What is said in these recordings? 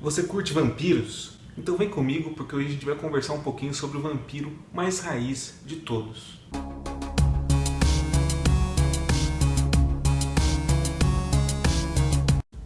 Você curte vampiros? Então vem comigo porque hoje a gente vai conversar um pouquinho sobre o vampiro mais raiz de todos.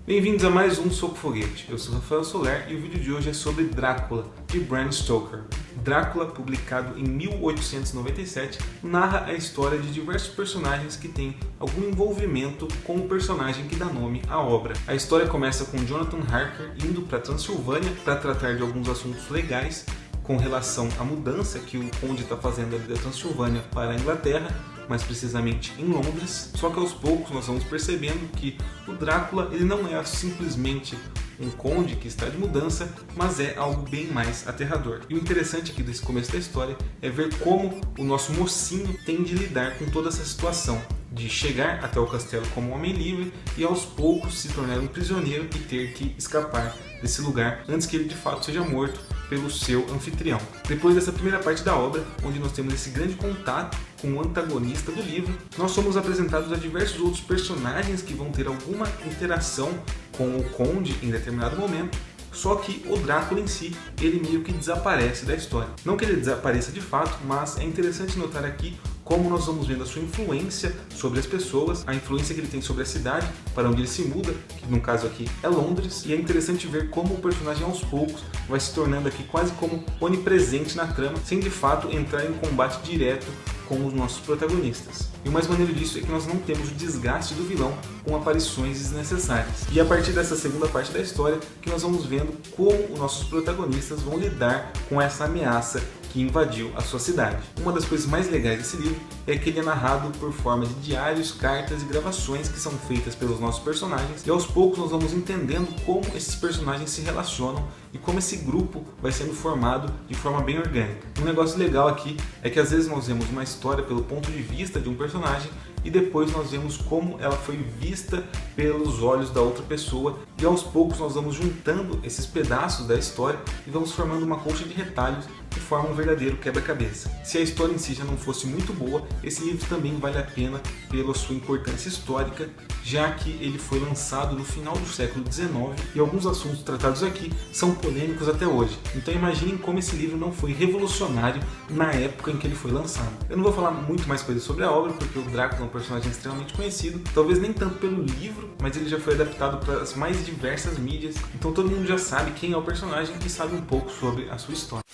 Bem-vindos a mais um Soco Foguete. Eu sou Rafael Soler e o vídeo de hoje é sobre Drácula, de Bram Stoker. Drácula, publicado em 1897, narra a história de diversos personagens que têm algum envolvimento com o personagem que dá nome à obra. A história começa com Jonathan Harker indo para Transilvânia para tratar de alguns assuntos legais com relação à mudança que o conde está fazendo ali da Transilvânia para a Inglaterra, mais precisamente em Londres. Só que aos poucos nós vamos percebendo que o Drácula ele não é simplesmente um conde que está de mudança, mas é algo bem mais aterrador. E o interessante aqui desse começo da história é ver como o nosso mocinho tem de lidar com toda essa situação, de chegar até o castelo como um homem livre e aos poucos se tornar um prisioneiro e ter que escapar desse lugar antes que ele de fato seja morto pelo seu anfitrião. Depois dessa primeira parte da obra, onde nós temos esse grande contato com o antagonista do livro, nós somos apresentados a diversos outros personagens que vão ter alguma interação com o conde em determinado momento, só que o Drácula em si, ele meio que desaparece da história. Não que ele desapareça de fato, mas é interessante notar aqui como nós vamos vendo a sua influência sobre as pessoas, a influência que ele tem sobre a cidade, para onde ele se muda, que no caso aqui é Londres, e é interessante ver como o personagem aos poucos vai se tornando aqui quase como onipresente na trama, sem de fato entrar em combate direto com os nossos protagonistas. E o mais maneiro disso é que nós não temos o desgaste do vilão com aparições desnecessárias. E a partir dessa segunda parte da história que nós vamos vendo como os nossos protagonistas vão lidar com essa ameaça que invadiu a sua cidade. Uma das coisas mais legais desse livro é que ele é narrado por forma de diários, cartas e gravações que são feitas pelos nossos personagens, e aos poucos nós vamos entendendo como esses personagens se relacionam e como esse grupo vai sendo formado de forma bem orgânica. Um negócio legal aqui é que às vezes nós vemos uma história pelo ponto de vista de um personagem e depois nós vemos como ela foi vista pelos olhos da outra pessoa, e aos poucos nós vamos juntando esses pedaços da história e vamos formando uma colcha de retalhos que forma um verdadeiro quebra-cabeça. Se a história em si já não fosse muito boa, esse livro também vale a pena pela sua importância histórica, já que ele foi lançado no final do século XIX e alguns assuntos tratados aqui são polêmicos até hoje. Então imaginem como esse livro não foi revolucionário na época em que ele foi lançado. Eu não vou falar muito mais coisas sobre a obra, porque o Drácula é um personagem extremamente conhecido, talvez nem tanto pelo livro, mas ele já foi adaptado para as mais diversas mídias, então todo mundo já sabe quem é o personagem e sabe um pouco sobre a sua história.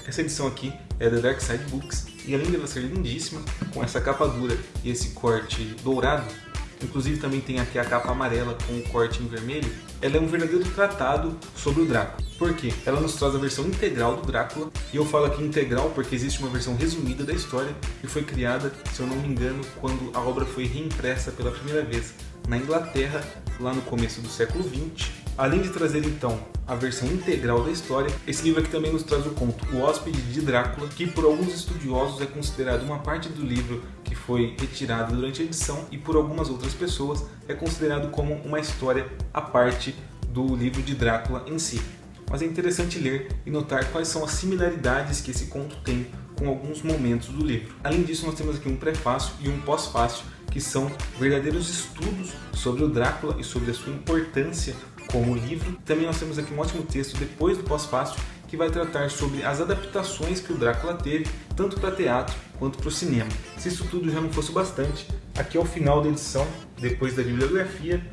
Essa edição aqui é da Dark Side Books e além dela ser lindíssima, com essa capa dura e esse corte dourado, inclusive também tem aqui a capa amarela com o corte em vermelho, ela é um verdadeiro tratado sobre o Drácula. Por quê? Ela nos traz a versão integral do Drácula, e eu falo aqui integral porque existe uma versão resumida da história que foi criada, se eu não me engano, quando a obra foi reimpressa pela primeira vez na Inglaterra, lá no começo do século XX. Além de trazer então a versão integral da história, esse livro aqui também nos traz o conto O Hóspede de Drácula, que por alguns estudiosos é considerado uma parte do livro que foi retirada durante a edição e por algumas outras pessoas é considerado como uma história à parte do livro de Drácula em si. Mas é interessante ler e notar quais são as similaridades que esse conto tem com alguns momentos do livro. Além disso, nós temos aqui um prefácio e um pós-fácio, que são verdadeiros estudos sobre o Drácula e sobre a sua importância como livro. Também nós temos aqui um ótimo texto depois do pós-fácio que vai tratar sobre as adaptações que o Drácula teve, tanto para teatro quanto para o cinema. Se isso tudo já não fosse bastante, aqui ao final da edição, depois da bibliografia,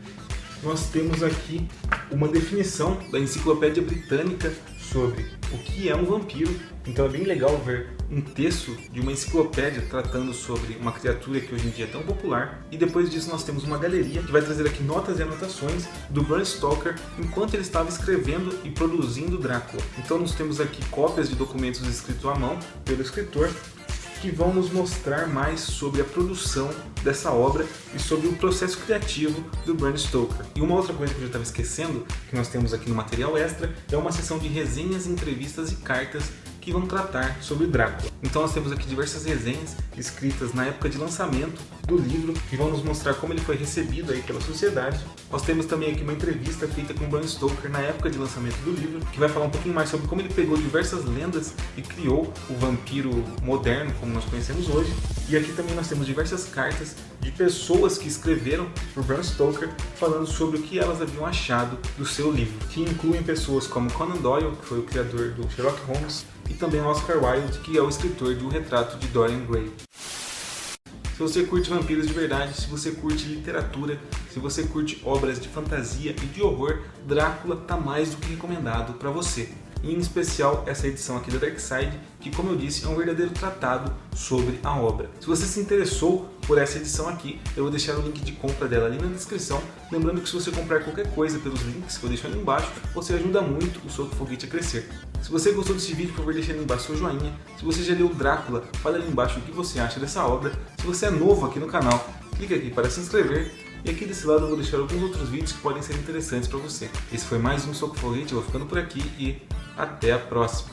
nós temos aqui uma definição da Enciclopédia Britânica sobre o que é um vampiro. Então é bem legal ver um texto de uma enciclopédia tratando sobre uma criatura que hoje em dia é tão popular. E depois disso nós temos uma galeria que vai trazer aqui notas e anotações do Bram Stoker enquanto ele estava escrevendo e produzindo Drácula. Então nós temos aqui cópias de documentos escritos à mão pelo escritor, que vão nos mostrar mais sobre a produção dessa obra e sobre o processo criativo do Bram Stoker. E uma outra coisa que eu já estava esquecendo, que nós temos aqui no material extra, é uma seção de resenhas, entrevistas e cartas que vão tratar sobre Drácula. Então nós temos aqui diversas resenhas escritas na época de lançamento do livro, que vão nos mostrar como ele foi recebido aí pela sociedade. Nós temos também aqui uma entrevista feita com Bram Stoker na época de lançamento do livro, que vai falar um pouquinho mais sobre como ele pegou diversas lendas e criou o vampiro moderno, como nós conhecemos hoje. E aqui também nós temos diversas cartas de pessoas que escreveram por Bram Stoker falando sobre o que elas haviam achado do seu livro, que incluem pessoas como Conan Doyle, que foi o criador do Sherlock Holmes, e também Oscar Wilde, que é o escritor de O Retrato de Dorian Gray. Se você curte vampiros de verdade, se você curte literatura, se você curte obras de fantasia e de horror, Drácula está mais do que recomendado para você. E em especial essa edição aqui da Dark Side, que, como eu disse, é um verdadeiro tratado sobre a obra. Se você se interessou por essa edição aqui, eu vou deixar o link de compra dela ali na descrição. Lembrando que se você comprar qualquer coisa pelos links que eu deixo ali embaixo, você ajuda muito o Soco Foguete a crescer. Se você gostou desse vídeo, por favor, deixe ali embaixo seu joinha. Se você já leu Drácula, fala ali embaixo o que você acha dessa obra. Se você é novo aqui no canal, clique aqui para se inscrever. E aqui desse lado eu vou deixar alguns outros vídeos que podem ser interessantes para você. Esse foi mais um Soco Foguete, eu vou ficando por aqui e até a próxima.